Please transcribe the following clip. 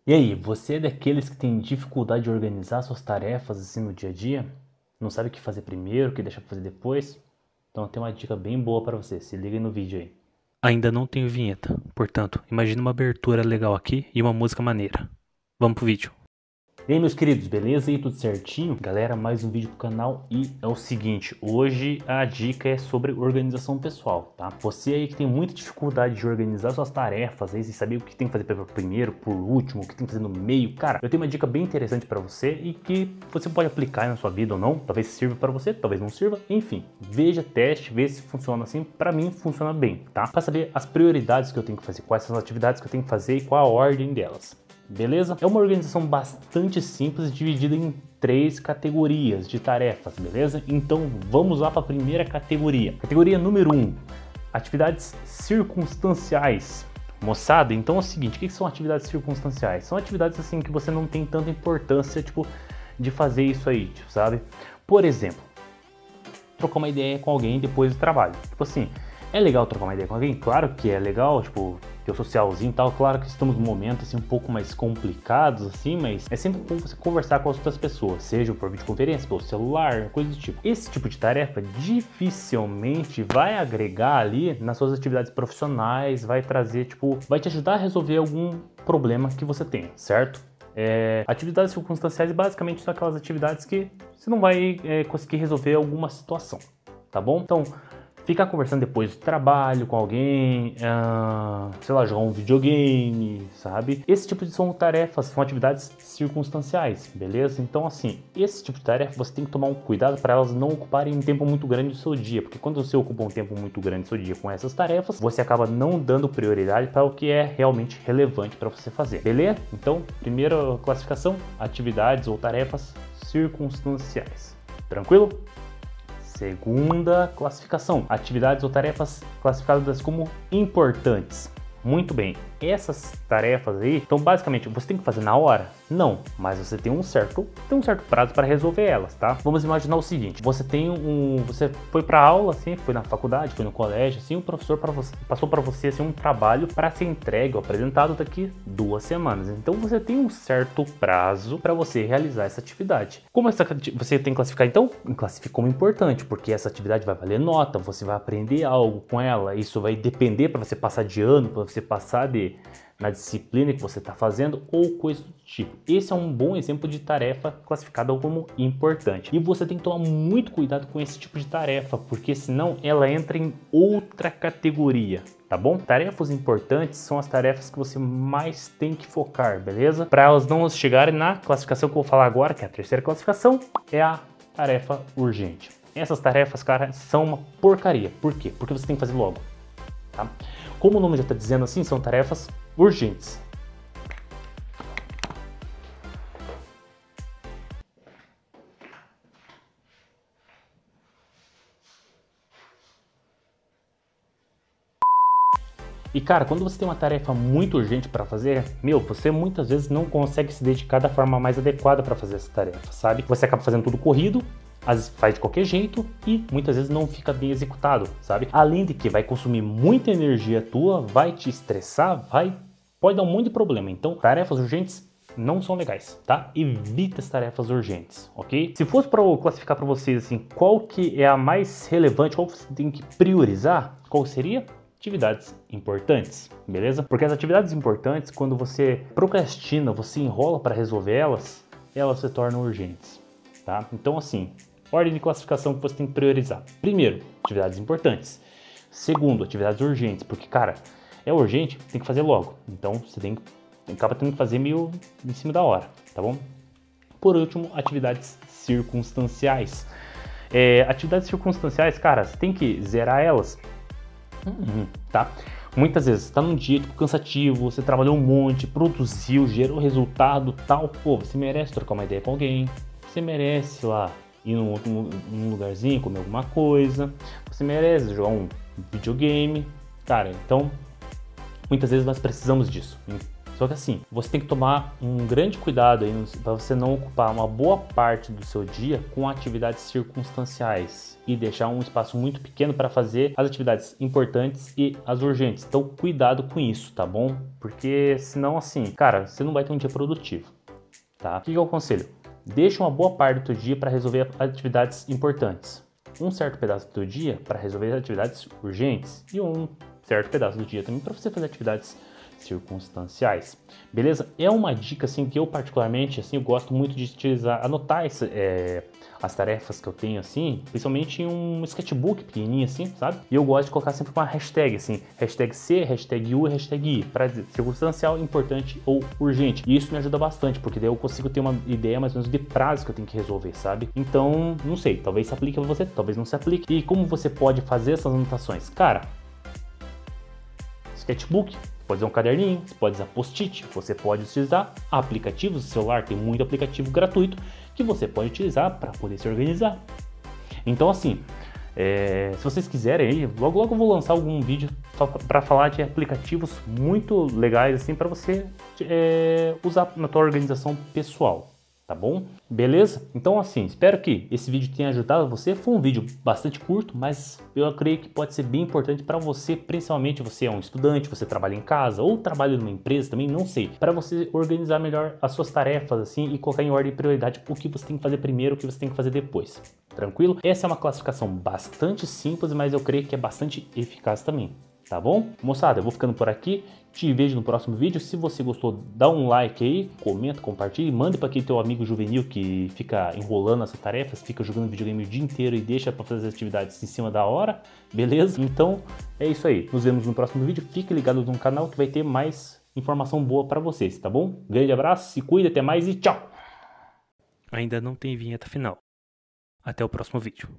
E aí, você é daqueles que tem dificuldade de organizar suas tarefas assim no dia a dia? Não sabe o que fazer primeiro, o que deixar pra fazer depois? Então tem uma dica bem boa pra você, se liga aí no vídeo aí. Ainda não tenho vinheta, portanto, imagine uma abertura legal aqui e uma música maneira. Vamos pro vídeo. E aí, meus queridos, beleza? E tudo certinho? Galera, mais um vídeo pro canal e é o seguinte, hoje a dica é sobre organização pessoal, tá? Você aí que tem muita dificuldade de organizar suas tarefas aí, sem saber o que tem que fazer primeiro, por último, o que tem que fazer no meio, cara, eu tenho uma dica bem interessante pra você e que você pode aplicar na sua vida ou não, talvez sirva pra você, talvez não sirva, enfim, veja, teste, vê se funciona assim, pra mim funciona bem, tá? Pra saber as prioridades que eu tenho que fazer, quais são as atividades que eu tenho que fazer e qual a ordem delas. Beleza? É uma organização bastante simples, dividida em 3 categorias de tarefas, beleza? Então vamos lá para a primeira categoria. Categoria número 1, atividades circunstanciais. Moçada, então é o seguinte, o que são atividades circunstanciais? São atividades assim que você não tem tanta importância, tipo, de fazer isso aí, tipo, sabe? Por exemplo, trocar uma ideia com alguém depois do trabalho. Tipo assim, é legal trocar uma ideia com alguém? Claro que é legal, tipo, ter o socialzinho e tal. Claro que estamos num momento assim um pouco mais complicados assim, mas é sempre bom você conversar com as outras pessoas, seja por videoconferência, pelo celular, coisa do tipo. Esse tipo de tarefa dificilmente vai agregar ali nas suas atividades profissionais, vai trazer, tipo, vai te ajudar a resolver algum problema que você tenha, certo? Atividades circunstanciais basicamente são aquelas atividades que você não vai conseguir resolver alguma situação, tá bom? Então, ficar conversando depois do trabalho com alguém, sei lá, jogar um videogame, sabe? Esse tipo de são tarefas, são atividades circunstanciais, beleza? Então, assim, esse tipo de tarefa você tem que tomar um cuidado para elas não ocuparem um tempo muito grande do seu dia, porque quando você ocupa um tempo muito grande do seu dia com essas tarefas, você acaba não dando prioridade para o que é realmente relevante para você fazer, beleza? Então, primeira classificação, atividades ou tarefas circunstanciais. Tranquilo? Segunda classificação, atividades ou tarefas classificadas como importantes. Muito bem, essas tarefas aí, então basicamente você tem que fazer na hora? Não, mas você tem um certo prazo para resolver elas, tá? Vamos imaginar o seguinte, você foi para aula assim, foi na faculdade, foi no colégio, assim, o professor passou para você assim um trabalho para ser entregue ou apresentado daqui 2 semanas. Então você tem um certo prazo para você realizar essa atividade. Como você tem que classificar então? Classifique como importante, porque essa atividade vai valer nota, você vai aprender algo com ela, isso vai depender para você passar de ano, para você passar na disciplina que você está fazendo ou coisa do tipo. Esse é um bom exemplo de tarefa classificada como importante. E você tem que tomar muito cuidado com esse tipo de tarefa, porque senão ela entra em outra categoria, tá bom? Tarefas importantes são as tarefas que você mais tem que focar, beleza? Para elas não chegarem na classificação que eu vou falar agora, que é a terceira classificação, é a tarefa urgente. Essas tarefas, cara, são uma porcaria. Por quê? Porque você tem que fazer logo, tá? Como o nome já está dizendo assim, são tarefas urgentes. E cara, quando você tem uma tarefa muito urgente para fazer, você muitas vezes não consegue se dedicar da forma mais adequada para fazer essa tarefa, sabe? Você acaba fazendo tudo corrido, às vezes faz de qualquer jeito e muitas vezes não fica bem executado, sabe? Além de que vai consumir muita energia tua, vai te estressar, pode dar um monte de problema. Então, tarefas urgentes não são legais, tá? Evita as tarefas urgentes, ok? Se fosse para eu classificar para vocês assim, qual que é a mais relevante, qual você tem que priorizar, qual seria? Atividades importantes, beleza? Porque as atividades importantes, quando você procrastina, você enrola para resolver elas se tornam urgentes, tá? Então assim, ordem de classificação que você tem que priorizar. Primeiro, atividades importantes. Segundo, atividades urgentes, porque cara, é urgente, tem que fazer logo. Então você acaba tendo que fazer meio em cima da hora, tá bom? Por último, atividades circunstanciais. Atividades circunstanciais, cara, você tem que zerar elas. Tá? Muitas vezes você tá num dia tipo, cansativo, você trabalhou um monte, produziu, gerou resultado, tal, pô, você merece trocar uma ideia com alguém, você merece lá ir num lugarzinho, comer alguma coisa, você merece jogar um videogame, cara, então muitas vezes nós precisamos disso, Só que assim, você tem que tomar um grande cuidado aí para você não ocupar uma boa parte do seu dia com atividades circunstanciais e deixar um espaço muito pequeno para fazer as atividades importantes e as urgentes. Então, cuidado com isso, tá bom? Porque senão assim, cara, você não vai ter um dia produtivo, tá? O que eu aconselho? Deixa uma boa parte do seu dia para resolver atividades importantes. Um certo pedaço do seu dia para resolver atividades urgentes e um certo pedaço do dia também para você fazer atividades circunstanciais, beleza? É uma dica assim que eu particularmente assim eu gosto muito de utilizar, anotar as tarefas que eu tenho assim, principalmente em um sketchbook pequenininho assim, sabe? E eu gosto de colocar sempre uma hashtag assim, hashtag C, hashtag U e hashtag I, para dizer circunstancial, importante ou urgente. E isso me ajuda bastante, porque daí eu consigo ter uma ideia mais ou menos de prazo que eu tenho que resolver, sabe? Então, não sei, talvez se aplique a você, talvez não se aplique. E como você pode fazer essas anotações? Cara, sketchbook, pode usar um caderninho, você pode usar post-it, você pode utilizar aplicativos, o celular tem muito aplicativo gratuito que você pode utilizar para poder se organizar. Então assim, se vocês quiserem aí, logo eu vou lançar algum vídeo para falar de aplicativos muito legais assim para você usar na tua organização pessoal. Tá bom? Beleza? Então assim, espero que esse vídeo tenha ajudado você. Foi um vídeo bastante curto, mas eu creio que pode ser bem importante para você, principalmente você é um estudante, você trabalha em casa ou trabalha numa empresa também, não sei, para você organizar melhor as suas tarefas assim e colocar em ordem de prioridade o que você tem que fazer primeiro, o que você tem que fazer depois. Tranquilo? Essa é uma classificação bastante simples, mas eu creio que é bastante eficaz também. Tá bom? Moçada, eu vou ficando por aqui, te vejo no próximo vídeo. Se você gostou, dá um like aí, comenta, compartilha, manda para aquele teu amigo juvenil que fica enrolando essas tarefas, fica jogando videogame o dia inteiro e deixa para fazer as atividades em cima da hora, beleza? Então é isso aí, nos vemos no próximo vídeo, fique ligado no canal que vai ter mais informação boa para vocês, tá bom? Grande abraço, se cuida, até mais e tchau! Ainda não tem vinheta final. Até o próximo vídeo.